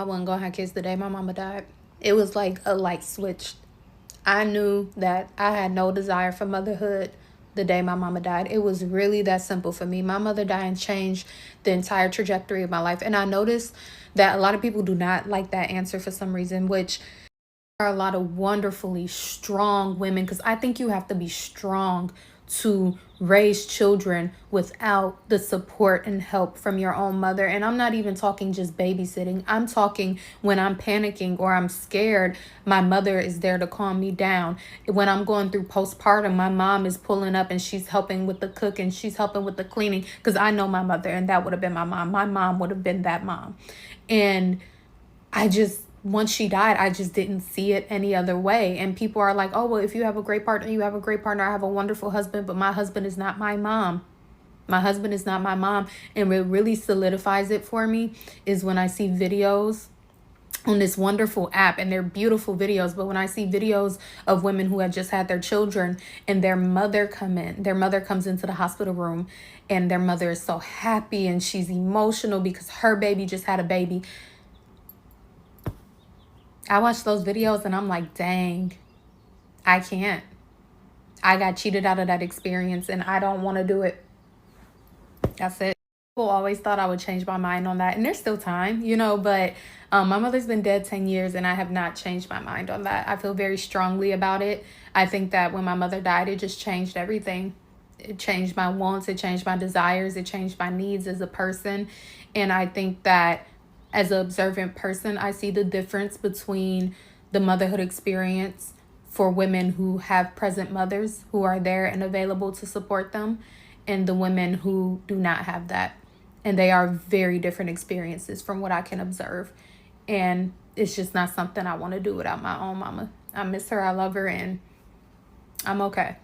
I wasn't gonna have kids the day my mama died. It was like a light switch. I knew that I had no desire for motherhood the day my mama died. It was really that simple for me. My mother dying changed the entire trajectory of my life. And I noticed that a lot of people do not like that answer for some reason, which are a lot of wonderfully strong women, because I think you have to be strong to raise children without the support and help from your own mother. And I'm not even talking just babysitting. I'm talking when I'm panicking or I'm scared, my mother is there to calm me down. When I'm going through postpartum, my mom is pulling up and she's helping with the cooking, she's helping with the cleaning, because I know my mother and that would have been my mom. My mom would have been that mom. And once she died, I just didn't see it any other way. And people are like, oh, well, if you have a great partner, you have a great partner. I have a wonderful husband, but my husband is not my mom. My husband is not my mom. And what really solidifies it for me is when I see videos on this wonderful app, and they're beautiful videos, but when I see videos of women who have just had their children and their mother comes into the hospital room, and their mother is so happy and she's emotional because her baby just had a baby. I watch those videos and I'm like, dang, I can't. I got cheated out of that experience and I don't want to do it. That's it. People always thought I would change my mind on that. And there's still time, but my mother's been dead 10 years and I have not changed my mind on that. I feel very strongly about it. I think that when my mother died, it just changed everything. It changed my wants. It changed my desires. It changed my needs as a person. And I think that as an observant person, I see the difference between the motherhood experience for women who have present mothers who are there and available to support them, and the women who do not have that. And they are very different experiences from what I can observe. And it's just not something I want to do without my own mama. I miss her. I love her. And I'm okay.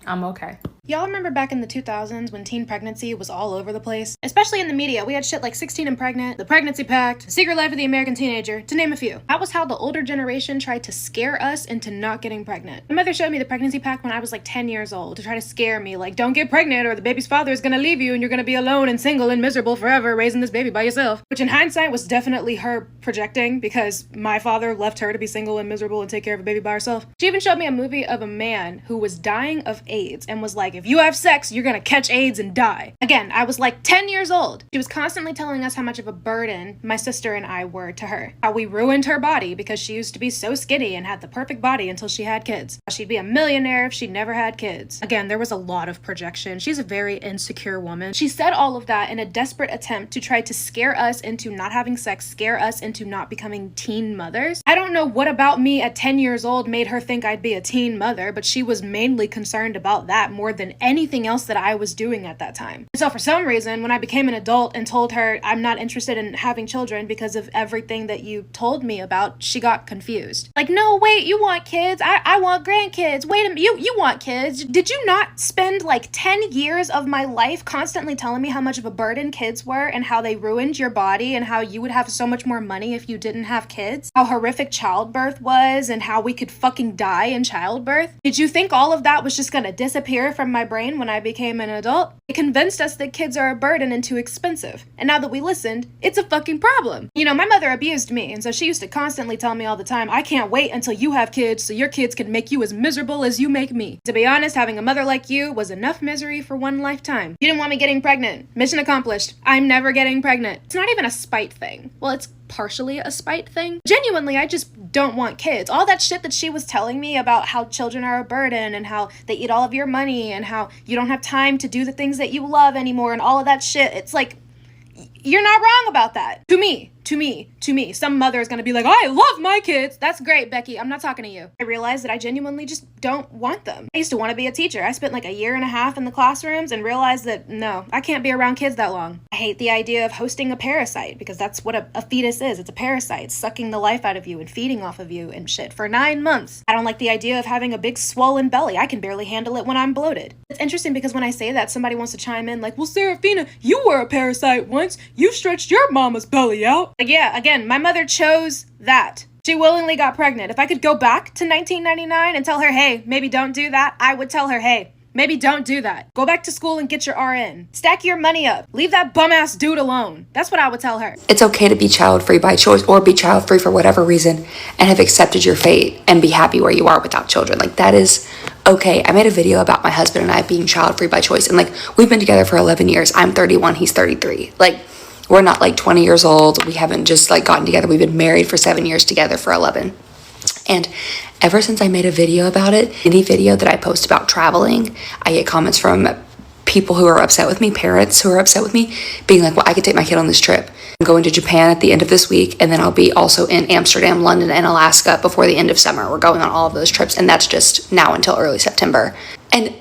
I'm okay. Y'all remember back in the 2000s when teen pregnancy was all over the place? Especially in the media, we had shit like 16 and Pregnant, The Pregnancy Pact, The Secret Life of the American Teenager, to name a few. That was how the older generation tried to scare us into not getting pregnant. My mother showed me The Pregnancy Pact when I was like 10 years old to try to scare me, like, don't get pregnant or the baby's father is gonna leave you and you're gonna be alone and single and miserable forever raising this baby by yourself. Which in hindsight was definitely her projecting, because my father left her to be single and miserable and take care of a baby by herself. She even showed me a movie of a man who was dying of AIDS and was like, if you have sex, you're gonna catch AIDS and die. Again, I was like 10 years old. She was constantly telling us how much of a burden my sister and I were to her. How we ruined her body because she used to be so skinny and had the perfect body until she had kids. How she'd be a millionaire if she never had kids. Again, there was a lot of projection. She's a very insecure woman. She said all of that in a desperate attempt to try to scare us into not having sex, scare us into not becoming teen mothers. I don't know what about me at 10 years old made her think I'd be a teen mother, but she was mainly concerned about that more than anything else that I was doing at that time. So for some reason, when I became an adult and told her I'm not interested in having children because of everything that you told me about, she got confused. Like, no, wait, you want kids? I want grandkids. Wait a minute, you want kids? Did you not spend like 10 years of my life constantly telling me how much of a burden kids were and how they ruined your body and how you would have so much more money if you didn't have kids? How horrific childbirth was and how we could fucking die in childbirth? Did you think all of that was just gonna disappear from my brain when I became an adult? It convinced us that kids are a burden and too expensive. And now that we listened, it's a fucking problem. My mother abused me, and so she used to constantly tell me all the time, I can't wait until you have kids so your kids can make you as miserable as you make me. To be honest, having a mother like you was enough misery for one lifetime. You didn't want me getting pregnant. Mission accomplished. I'm never getting pregnant. It's not even a spite thing. Well, it's partially a spite thing. Genuinely, I just don't want kids. All that shit that she was telling me about how children are a burden and how they eat all of your money and how you don't have time to do the things that you love anymore and all of that shit. It's like, you're not wrong about that. To me. Some mother is gonna be like, I love my kids. That's great, Becky. I'm not talking to you. I realized that I genuinely just don't want them. I used to want to be a teacher. I spent like a year and a half in the classrooms and realized that no, I can't be around kids that long. I hate the idea of hosting a parasite because that's what a fetus is. It's a parasite sucking the life out of you and feeding off of you and shit for 9 months. I don't like the idea of having a big swollen belly. I can barely handle it when I'm bloated. It's interesting because when I say that, somebody wants to chime in like, well, Serafina, you were a parasite once. You stretched your mama's belly out. Like, yeah, again, my mother chose that. She willingly got pregnant. If I could go back to 1999 and tell her, hey, maybe don't do that, I would tell her, hey, Maybe don't do that. Go back to school and get your RN. Stack your money up. Leave that bum-ass dude alone. That's what I would tell her. It's okay to be child-free by choice or be child-free for whatever reason and have accepted your fate and be happy where you are without children. Like, that is okay. I made a video about my husband and I being child-free by choice. And like, we've been together for 11 years. I'm 31, he's 33. Like, we're not like 20 years old. We haven't just like gotten together. We've been married for 7 years, together for 11. And ever since I made a video about it, any video that I post about traveling, I get comments from people who are upset with me, parents who are upset with me, being like, well, I could take my kid on this trip. I'm going to Japan at the end of this week, and then I'll be also in Amsterdam, London, and Alaska before the end of summer. We're going on all of those trips, and that's just now until early September. And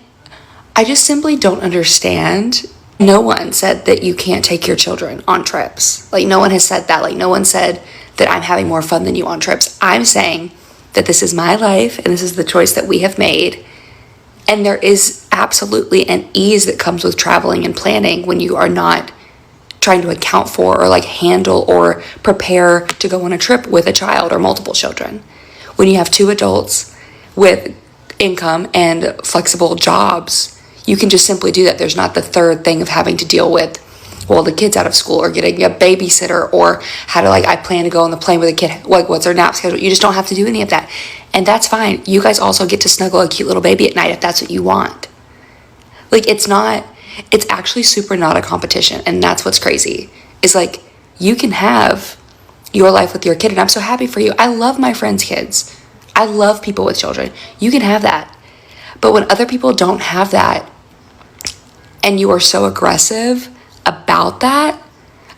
I just simply don't understand. No one said that you can't take your children on trips. Like, no one has said that. Like, no one said that I'm having more fun than you on trips. I'm saying that this is my life and this is the choice that we have made. And there is absolutely an ease that comes with traveling and planning when you are not trying to account for or like handle or prepare to go on a trip with a child or multiple children. When you have two adults with income and flexible jobs, you can just simply do that. There's not the third thing of having to deal with, well, the kid's out of school or getting a babysitter or how to, like, I plan to go on the plane with a kid, like, what's their nap schedule? You just don't have to do any of that. And that's fine. You guys also get to snuggle a cute little baby at night if that's what you want. Like, it's actually super not a competition. And that's what's crazy. Is like, you can have your life with your kid. And I'm so happy for you. I love my friends' kids. I love people with children. You can have that. But when other people don't have that and you are so aggressive about that,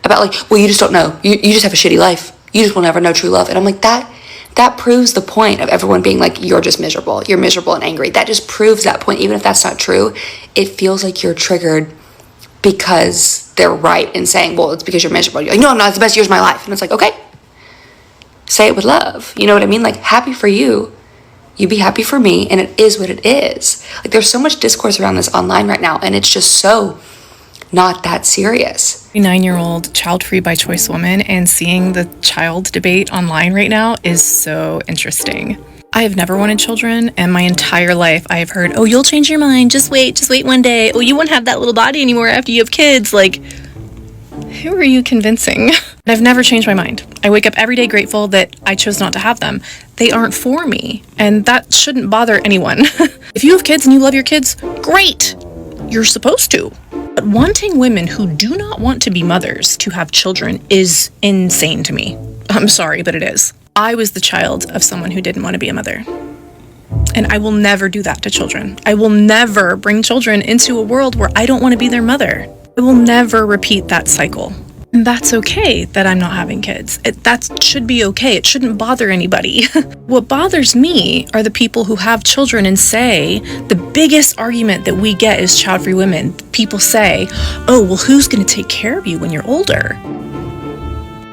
about like, well, you just don't know. You just have a shitty life. You just will never know true love. And I'm like, that proves the point of everyone being like, you're just miserable. You're miserable and angry. That just proves that point. Even if that's not true, it feels like you're triggered because they're right in saying, well, it's because you're miserable. You're like, no, I'm not. It's the best years of my life. And it's like, okay, say it with love. You know what I mean? Like, happy for you. You be happy for me. And it is what it is. Like, there's so much discourse around this online right now. And it's just so not that serious. 9-year-old child-free by choice woman, and seeing the child debate online right now is so interesting. I have never wanted children, and my entire life I have heard, oh, you'll change your mind, just wait one day. Oh, you won't have that little body anymore after you have kids. Like, who are you convincing? I've never changed my mind. I wake up every day grateful that I chose not to have them. They aren't for me, and that shouldn't bother anyone. If you have kids and you love your kids, great. You're supposed to. But wanting women who do not want to be mothers to have children is insane to me. I'm sorry, but it is. I was the child of someone who didn't want to be a mother. And I will never do that to children. I will never bring children into a world where I don't want to be their mother. I will never repeat that cycle. And that's okay that I'm not having kids. That should be okay. It shouldn't bother anybody. What bothers me are the people who have children and say, the biggest argument that we get is child-free women. People say, oh, well, who's going to take care of you when you're older?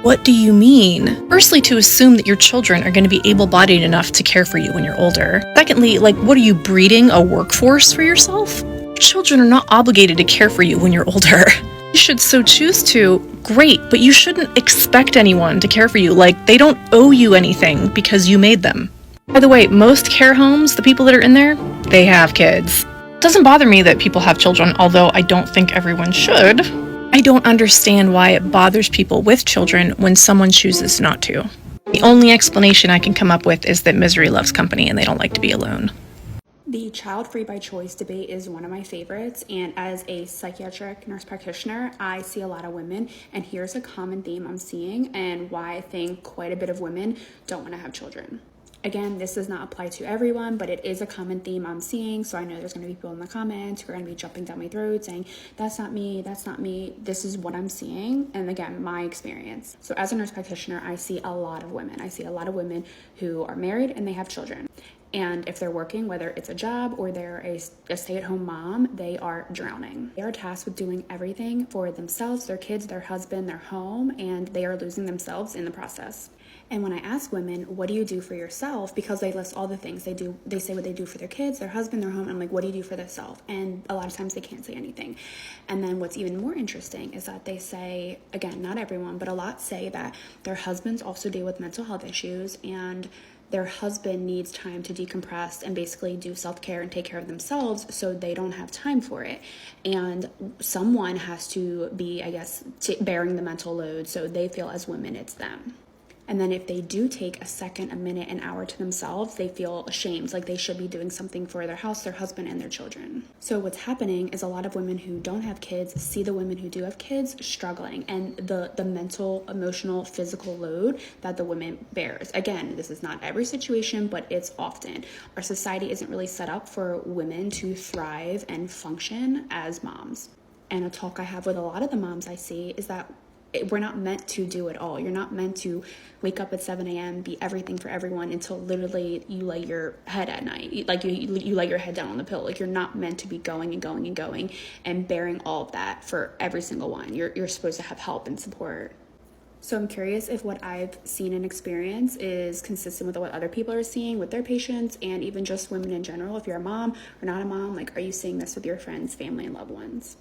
What do you mean? Firstly, to assume that your children are going to be able-bodied enough to care for you when you're older. Secondly, like, what are you, breeding a workforce for yourself? Children are not obligated to care for you when you're older. You should so choose to, great, but you shouldn't expect anyone to care for you. Like, they don't owe you anything because you made them. By the way, most care homes, the people that are in there, they have kids. It doesn't bother me that people have children, although I don't think everyone should. I don't understand why it bothers people with children when someone chooses not to. The only explanation I can come up with is that misery loves company and they don't like to be alone. The child-free by choice debate is one of my favorites, and as a psychiatric nurse practitioner, I see a lot of women, and here's a common theme I'm seeing and why I think quite a bit of women don't want to have children. Again, this does not apply to everyone, but it is a common theme I'm seeing, so I know there's going to be people in the comments who are going to be jumping down my throat saying, that's not me, that's not me. This is what I'm seeing, and again, my experience. So as a nurse practitioner, I see a lot of women. I see a lot of women who are married and they have children. And if they're working, whether it's a job or they're a stay-at-home mom, they are drowning. They are tasked with doing everything for themselves, their kids, their husband, their home, and they are losing themselves in the process. And when I ask women, what do you do for yourself? Because they list all the things they do. They say what they do for their kids, their husband, their home. And I'm like, what do you do for themselves? And a lot of times they can't say anything. And then what's even more interesting is that they say, again, not everyone, but a lot say that their husbands also deal with mental health issues and their husband needs time to decompress and basically do self-care and take care of themselves, so they don't have time for it. And someone has to be, I guess, bearing the mental load, so they feel as women it's them. And then if they do take a second, a minute, an hour to themselves, they feel ashamed, like they should be doing something for their house, their husband, and their children. So what's happening is a lot of women who don't have kids see the women who do have kids struggling, and the mental, emotional, physical load that the women bears. Again, this is not every situation, but it's often. Our society isn't really set up for women to thrive and function as moms. And a talk I have with a lot of the moms I see is that we're not meant to do it all. You're not meant to wake up at 7 a.m., be everything for everyone until literally you lay your head at night. Like you lay your head down on the pillow. Like, you're not meant to be going and going and going and bearing all of that for every single one. You're supposed to have help and support. So I'm curious if what I've seen and experienced is consistent with what other people are seeing with their patients, and even just women in general. If you're a mom or not a mom, like, are you seeing this with your friends, family, and loved ones?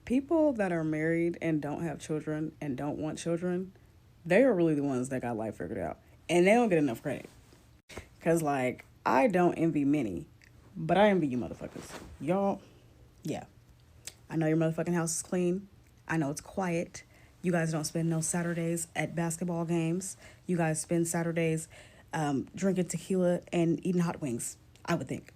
People that are married and don't have children and don't want children, they are really the ones that got life figured out. And they don't get enough credit. Because, like, I don't envy many, but I envy you motherfuckers. Y'all, yeah. I know your motherfucking house is clean. I know it's quiet. You guys don't spend no Saturdays at basketball games. You guys spend Saturdays drinking tequila and eating hot wings, I would think.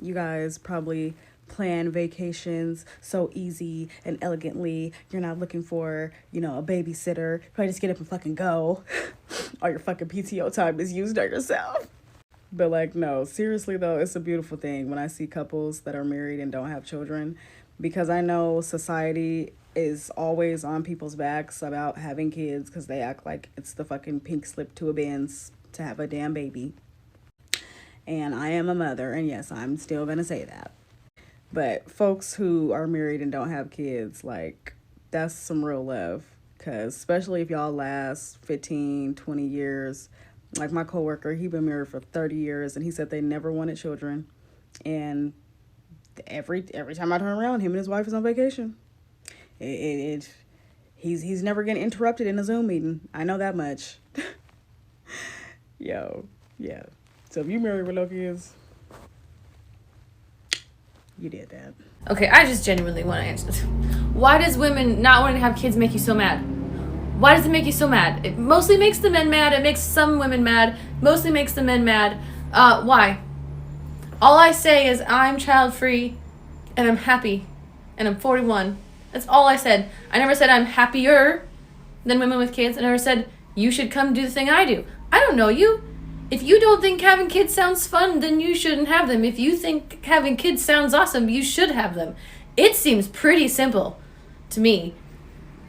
You guys probably plan vacations so easy and elegantly. You're not looking for, a babysitter. You probably just get up and fucking go. All your fucking PTO time is used on yourself. But, like, no, seriously though, it's a beautiful thing when I see couples that are married and don't have children, because I know society is always on people's backs about having kids because they act like it's the fucking pink slip to a Benz to have a damn baby. And I am a mother, and yes, I'm still gonna say that. But folks who are married and don't have kids, like, that's some real love. Because especially if y'all last 15, 20 years. Like my coworker, he been married for 30 years, and he said they never wanted children. And every time I turn around, him and his wife is on vacation. He's never getting interrupted in a Zoom meeting. I know that much. Yo, yeah. So if you married with no kids, you did that. Okay, I just genuinely want to answer this. Why does women not wanting to have kids make you so mad? Why does it make you so mad? It mostly makes the men mad. It makes some women mad. Mostly makes the men mad. Why? All I say is I'm child-free and I'm happy and I'm 41. That's all I said. I never said I'm happier than women with kids. I never said you should come do the thing I do. I don't know you. If you don't think having kids sounds fun, then you shouldn't have them. If you think having kids sounds awesome, you should have them. It seems pretty simple to me.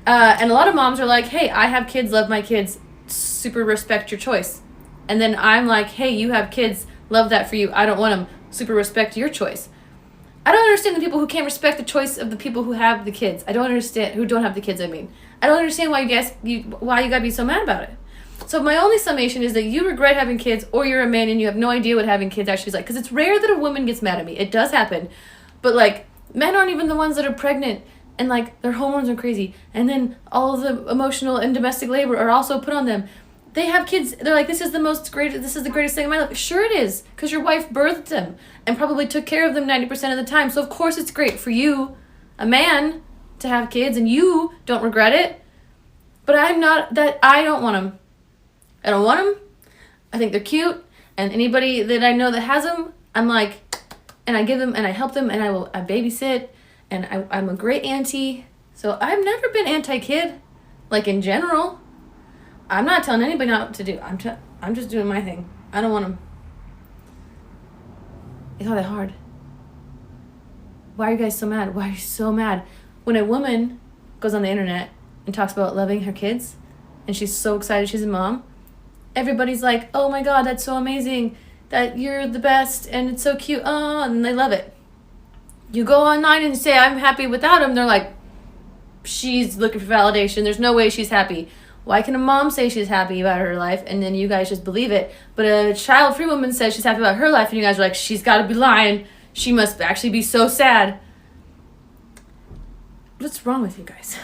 And a lot of moms are like, hey, I have kids, love my kids, super respect your choice. And then I'm like, hey, you have kids, love that for you. I don't want them, super respect your choice. I don't understand the people who can't respect the choice of the people who have the kids. I don't understand, who don't have the kids, I mean. I don't understand why you gotta be so mad about it. So my only summation is that you regret having kids, or you're a man and you have no idea what having kids actually is like. Because it's rare that a woman gets mad at me. It does happen. But, like, men aren't even the ones that are pregnant and, like, their hormones are crazy. And then all of the emotional and domestic labor are also put on them. They have kids. They're like, this is the greatest thing in my life. Sure it is, because your wife birthed them and probably took care of them 90% of the time. So, of course, it's great for you, a man, to have kids, and you don't regret it. But I don't want them. I don't want them. I think they're cute. And anybody that I know that has them, I'm like, and I give them and I help them and I babysit and I'm a great auntie. So I've never been anti-kid, like in general. I'm not telling anybody not to do. I'm just doing my thing. I don't want them. It's not that hard. Why are you guys so mad? Why are you so mad? When a woman goes on the internet and talks about loving her kids and she's so excited she's a mom, everybody's like, oh my God, that's so amazing, that you're the best, and it's so cute, and they love it. You go online and say, I'm happy without him, they're like, she's looking for validation, there's no way she's happy. Why can a mom say she's happy about her life, and then you guys just believe it? But a child-free woman says she's happy about her life, and you guys are like, she's gotta be lying, she must actually be so sad. What's wrong with you guys?